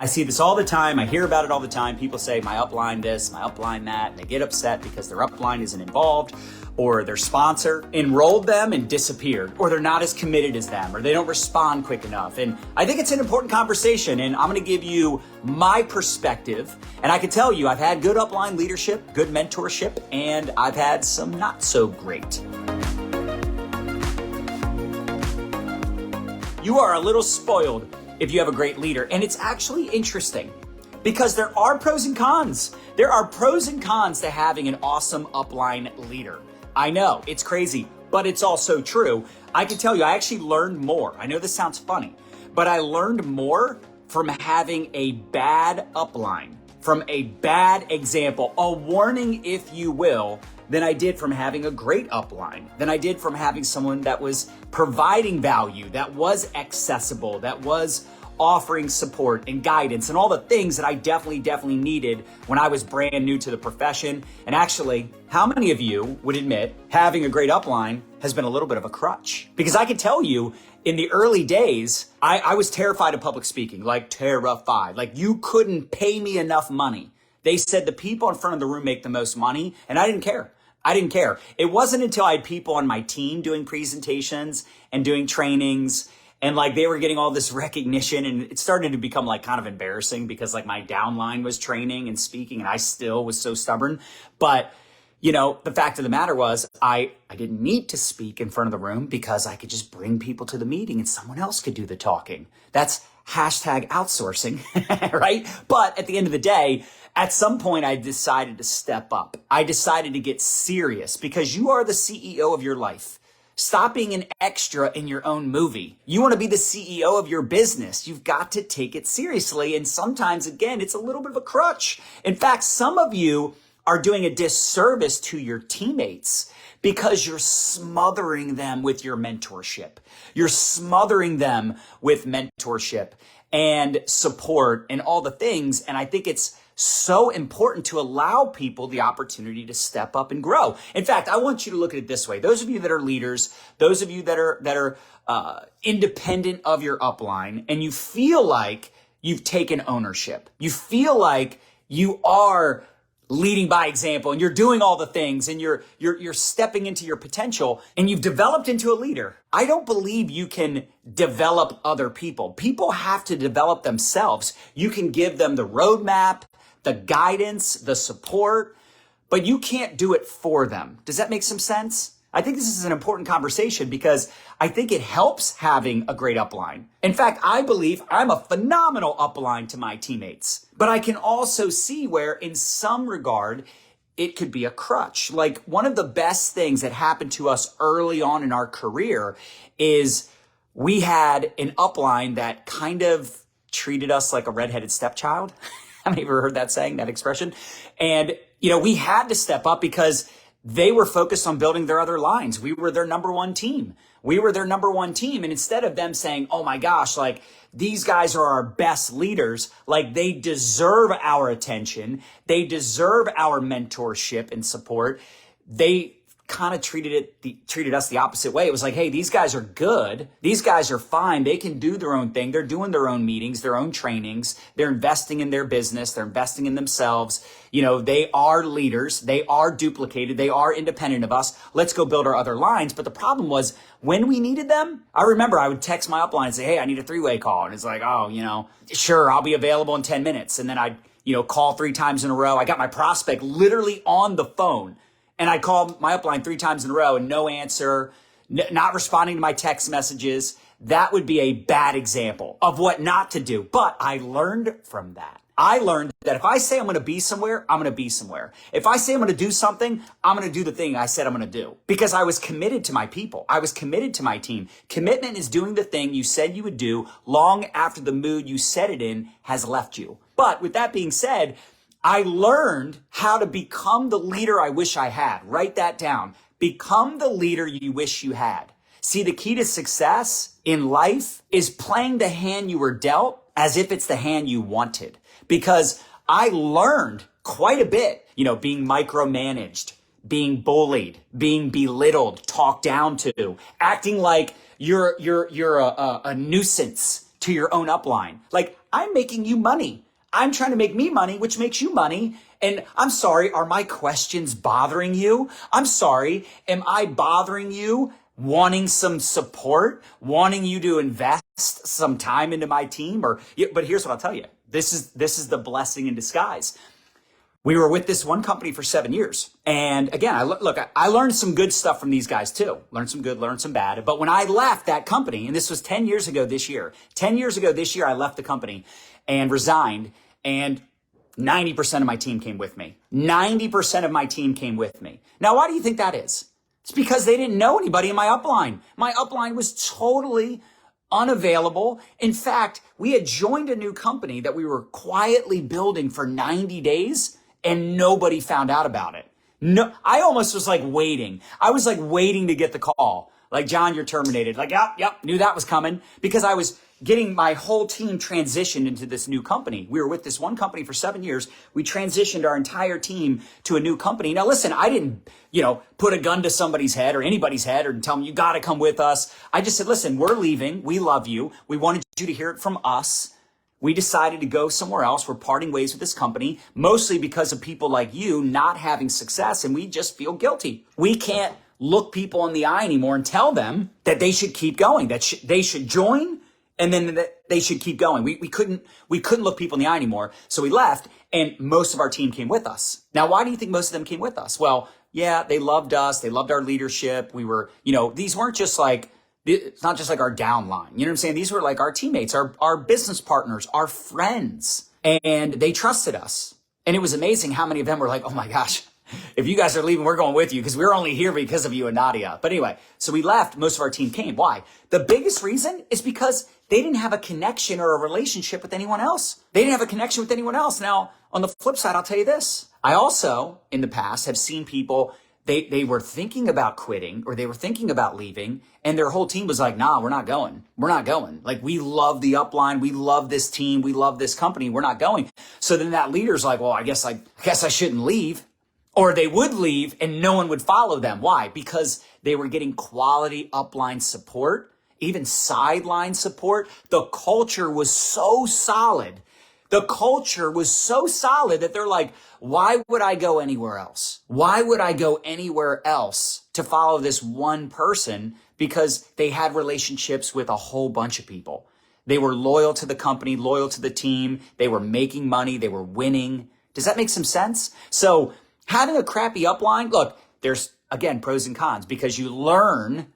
I see this all the time. I hear about it all the time. People say my upline this, my upline that, and they get upset because their upline isn't involved, or their sponsor enrolled them and disappeared, or they're not as committed as them, or they don't respond quick enough. And I think it's an important conversation, and I'm gonna give you my perspective. And I can tell you, I've had good upline leadership, good mentorship, and I've had some not so great. You are a little spoiled if you have a great leader. And it's actually interesting because there are pros and cons. There are pros and cons to having an awesome upline leader. I know, it's crazy, but it's also true. I can tell you, I actually learned more. I know this sounds funny, but I learned more from having a bad upline, from a bad example, a warning, if you will, than I did from having a great upline, than I did from having someone that was providing value, that was accessible, that was offering support and guidance and all the things that I definitely needed when I was brand new to the profession. And actually, how many of you would admit having a great upline has been a little bit of a crutch? Because I can tell you, in the early days, I was terrified of public speaking, like terrified. Like you couldn't pay me enough money. They said the people in front of the room make the most money, and I didn't care. I didn't care. It wasn't until I had people on my team doing presentations and doing trainings, and like they were getting all this recognition, and it started to become like kind of embarrassing because like my downline was training and speaking and I still was so stubborn. But you know, the fact of the matter was I didn't need to speak in front of the room because I could just bring people to the meeting and someone else could do the talking. That's hashtag outsourcing, right? But at the end of the day, at some point I decided to step up. I decided to get serious because you are the CEO of your life. Stop being an extra in your own movie. You want to be the CEO of your business. You've got to take it seriously. And sometimes, again, it's a little bit of a crutch. In fact, some of you are doing a disservice to your teammates because you're smothering them with your mentorship. You're smothering them with mentorship and support and all the things. And I think it's so important to allow people the opportunity to step up and grow. In fact, I want you to look at it this way. Those of you that are leaders, those of you that are independent of your upline, and you feel like you've taken ownership, you feel like you are leading by example and you're doing all the things and you're stepping into your potential and you've developed into a leader. I don't believe you can develop other people. People have to develop themselves. You can give them the roadmap, the guidance, the support, but you can't do it for them. Does that make some sense? I think this is an important conversation because I think it helps having a great upline. In fact, I believe I'm a phenomenal upline to my teammates, but I can also see where in some regard, it could be a crutch. Like one of the best things that happened to us early on in our career is we had an upline that kind of treated us like a redheaded stepchild. Have you ever heard that saying, that expression? And, you know, we had to step up because they were focused on building their other lines. We were their number one team. We were their number one team. And instead of them saying, oh my gosh, like these guys are our best leaders, like they deserve our attention, they deserve our mentorship and support, they kind of treated us the opposite way. It was like, hey, these guys are good. These guys are fine. They can do their own thing. They're doing their own meetings, their own trainings. They're investing in their business. They're investing in themselves. You know, they are leaders. They are duplicated. They are independent of us. Let's go build our other lines. But the problem was when we needed them, I remember I would text my upline and say, hey, I need a 3-way call. And it's like, oh, you know, sure, I'll be available in 10 minutes. And then I'd, you know, call 3 times in a row. I got my prospect literally on the phone. And I called my upline 3 times in a row and no answer, not responding to my text messages. That would be a bad example of what not to do. But I learned from that. I learned that if I say I'm going to be somewhere, I'm going to be somewhere. If I say I'm going to do something, I'm going to do the thing I said I'm going to do because I was committed to my people. I was committed to my team. Commitment is doing the thing you said you would do long after the mood you said it in has left you. But with that being said, I learned how to become the leader I wish I had. Write that down. Become the leader you wish you had. See, the key to success in life is playing the hand you were dealt as if it's the hand you wanted. Because I learned quite a bit, you know, being micromanaged, being bullied, being belittled, talked down to, acting like you're a nuisance to your own upline. Like, I'm making you money. I'm trying to make me money, which makes you money. And I'm sorry, are my questions bothering you? I'm sorry, am I bothering you, wanting some support, wanting you to invest some time into my team? But here's what I'll tell you. This is the blessing in disguise. We were with this one company for 7 years. And again, I learned some good stuff from these guys too. Learned some good, learned some bad. But when I left that company, and this was 10 years ago this year, 10 years ago this year, I left the company and resigned, and 90% of my team came with me. 90% of my team came with me. Now, why do you think that is? It's because they didn't know anybody in my upline. My upline was totally unavailable. In fact, we had joined a new company that we were quietly building for 90 days and nobody found out about it. No, I almost was like waiting. I was like waiting to get the call. Like, John, you're terminated. Like, yep, knew that was coming, because I was getting my whole team transitioned into this new company. We were with this one company for 7 years. We transitioned our entire team to a new company. Now, listen, I didn't, put a gun to somebody's head or anybody's head or tell them, you got to come with us. I just said, listen, we're leaving. We love you. We wanted you to hear it from us. We decided to go somewhere else. We're parting ways with this company, mostly because of people like you not having success, and we just feel guilty. We can't look people in the eye anymore and tell them that they should keep going, that they should join, and then that they should keep going. We couldn't look people in the eye anymore. So we left, and most of our team came with us. Now, why do you think most of them came with us? Well, yeah, they loved us. They loved our leadership. We were, these weren't just like, it's not just like our downline. You know what I'm saying? These were like our teammates, our business partners, our friends, and they trusted us. And it was amazing how many of them were like, oh my gosh, if you guys are leaving, we're going with you, because we're only here because of you and Nadya. But anyway, so we left. Most of our team came. Why? The biggest reason is because they didn't have a connection or a relationship with anyone else. They didn't have a connection with anyone else. Now, on the flip side, I'll tell you this. I also, in the past, have seen people, they were thinking about quitting, or they were thinking about leaving, and their whole team was like, nah, we're not going. We're not going. Like, we love the upline. We love this team. We love this company. We're not going. So then that leader's like, well, I guess I shouldn't leave. Or they would leave and no one would follow them. Why? Because they were getting quality upline support, even sideline support. The culture was so solid. The culture was so solid that they're like, why would I go anywhere else? Why would I go anywhere else to follow this one person? Because they had relationships with a whole bunch of people. They were loyal to the company, loyal to the team. They were making money. They were winning. Does that make some sense? So having a crappy upline, look, there's, again, pros and cons, because you learn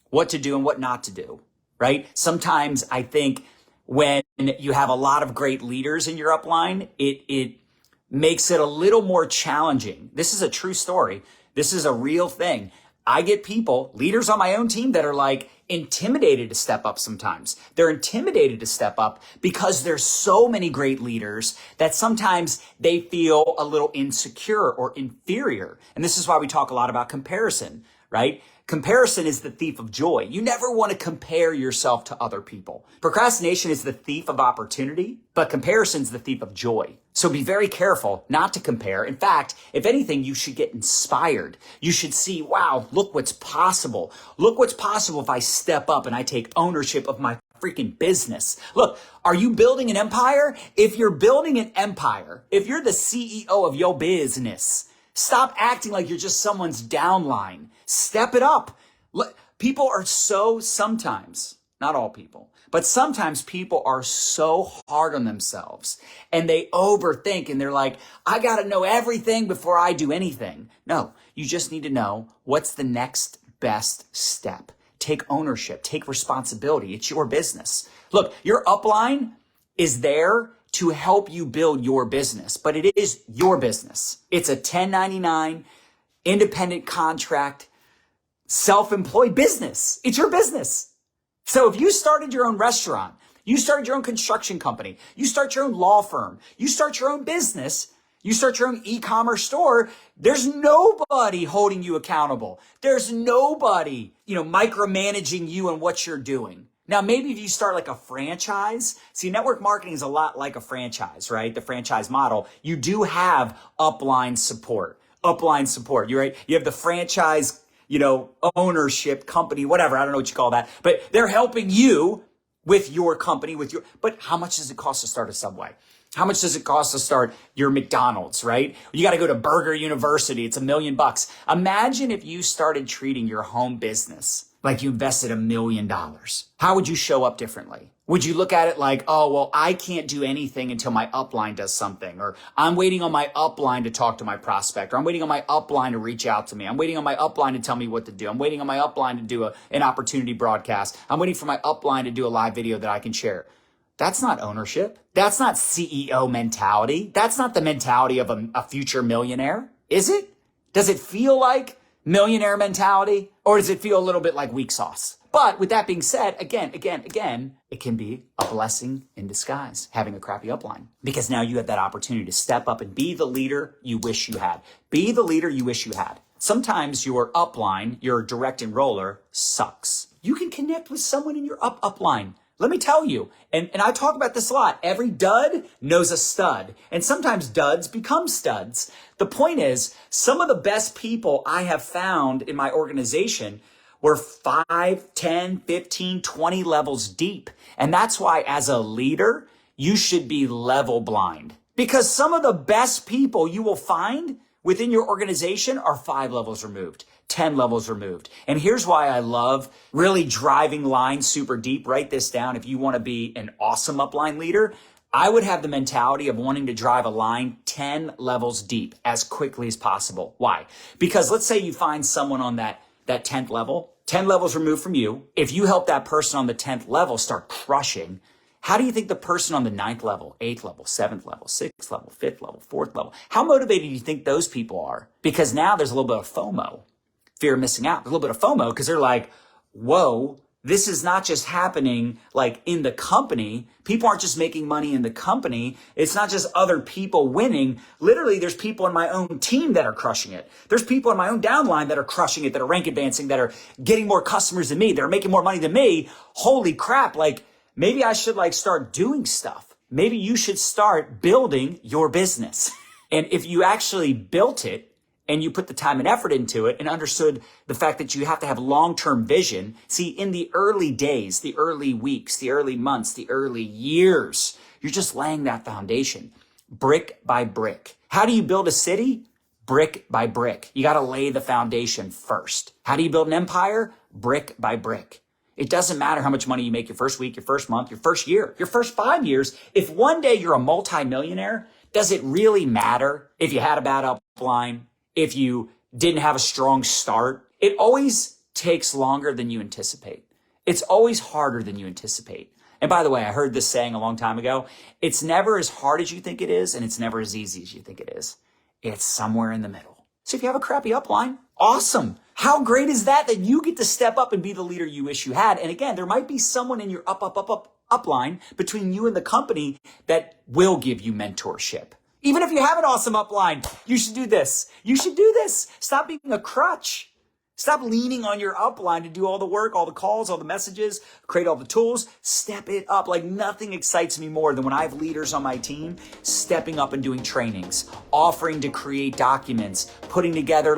what to do and what not to do, right? Sometimes I think when you have a lot of great leaders in your upline, it makes it a little more challenging. This is a true story. This is a real thing. I get people, leaders on my own team, that are like intimidated to step up sometimes. They're intimidated to step up because there's so many great leaders that sometimes they feel a little insecure or inferior. And this is why we talk a lot about comparison, right? Comparison is the thief of joy. You never want to compare yourself to other people. Procrastination is the thief of opportunity, but comparison is the thief of joy. So be very careful not to compare. In fact, if anything, you should get inspired. You should see, wow, look what's possible. Look what's possible if I step up and I take ownership of my freaking business. Look, are you building an empire? If you're building an empire, if you're the CEO of your business, stop acting like you're just someone's downline. Step it up. People are sometimes, not all people, but sometimes people are so hard on themselves and they overthink and they're like, I got to know everything before I do anything. No, you just need to know what's the next best step. Take ownership, take responsibility. It's your business. Look, your upline is there to help you build your business, but it is your business. It's a 1099 independent contract, self-employed business. It's your business. So if you started your own restaurant, you started your own construction company, you start your own law firm, you start your own business, you start your own e-commerce store, there's nobody holding you accountable. There's nobody, micromanaging you and what you're doing. Now, maybe if you start like a franchise, see, network marketing is a lot like a franchise, right? The franchise model. You do have upline support. You're right. You have the franchise, ownership company, whatever. I don't know what you call that, but they're helping you with your company, but how much does it cost to start a Subway? How much does it cost to start your McDonald's, right? You got to go to Burger University. It's $1 million. Imagine if you started treating your home business like you invested $1 million. How would you show up differently? Would you look at it like, oh, well, I can't do anything until my upline does something, or I'm waiting on my upline to talk to my prospect, or I'm waiting on my upline to reach out to me. I'm waiting on my upline to tell me what to do. I'm waiting on my upline to do an opportunity broadcast. I'm waiting for my upline to do a live video that I can share. That's not ownership. That's not CEO mentality. That's not the mentality of a future millionaire, is it? Does it feel like millionaire mentality, or does it feel a little bit like weak sauce? But with that being said, again, it can be a blessing in disguise, having a crappy upline, because now you have that opportunity to step up and be the leader you wish you had. Be the leader you wish you had. Sometimes your upline, your direct enroller, sucks. You can connect with someone in your upline. Let me tell you, and I talk about this a lot, every dud knows a stud, and sometimes duds become studs. The point is, some of the best people I have found in my organization were 5, 10, 15, 20 levels deep. And that's why as a leader, you should be level blind. Because some of the best people you will find within your organization are 5 levels removed, 10 levels removed. And here's why I love really driving lines super deep. Write this down. If you want to be an awesome upline leader, I would have the mentality of wanting to drive a line 10 levels deep as quickly as possible. Why? Because let's say you find someone on that 10th level, 10 levels removed from you. If you help that person on the 10th level start crushing, how do you think the person on the 9th level, 8th level, 7th level, 6th level, 5th level, 4th level, how motivated do you think those people are? Because now there's a little bit of FOMO, fear of missing out. There's a little bit of FOMO because they're like, whoa, this is not just happening like in the company. People aren't just making money in the company. It's not just other people winning. Literally, there's people in my own team that are crushing it. There's people in my own downline that are crushing it, that are rank advancing, that are getting more customers than me, that are making more money than me. Holy crap. Like, maybe I should start doing stuff. Maybe you should start building your business. And if you actually built it, and you put the time and effort into it and understood the fact that you have to have long-term vision. See, in the early days, the early weeks, the early months, the early years, you're just laying that foundation brick by brick. How do you build a city? Brick by brick. You got to lay the foundation first. How do you build an empire? Brick by brick. It doesn't matter how much money you make your first week, your first month, your first year, your first 5 years. If one day you're a multimillionaire, does it really matter if you had a bad upline? If you didn't have a strong start? It always takes longer than you anticipate. It's always harder than you anticipate. And by the way, I heard this saying a long time ago. It's never as hard as you think it is, and it's never as easy as you think it is. It's somewhere in the middle. So if you have a crappy upline, awesome. How great is that you get to step up and be the leader you wish you had? And again, there might be someone in your upline between you and the company that will give you mentorship. Even if you have an awesome upline, you should do this. You should do this. Stop being a crutch. Stop leaning on your upline to do all the work, all the calls, all the messages, create all the tools. Step it up. Like, nothing excites me more than when I have leaders on my team stepping up and doing trainings, offering to create documents, putting together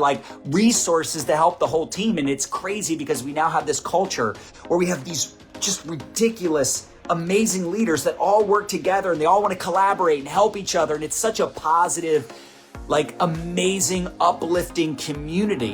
resources to help the whole team. And it's crazy because we now have this culture where we have these just ridiculous, amazing leaders that all work together and they all want to collaborate and help each other. And it's such a positive, amazing, uplifting community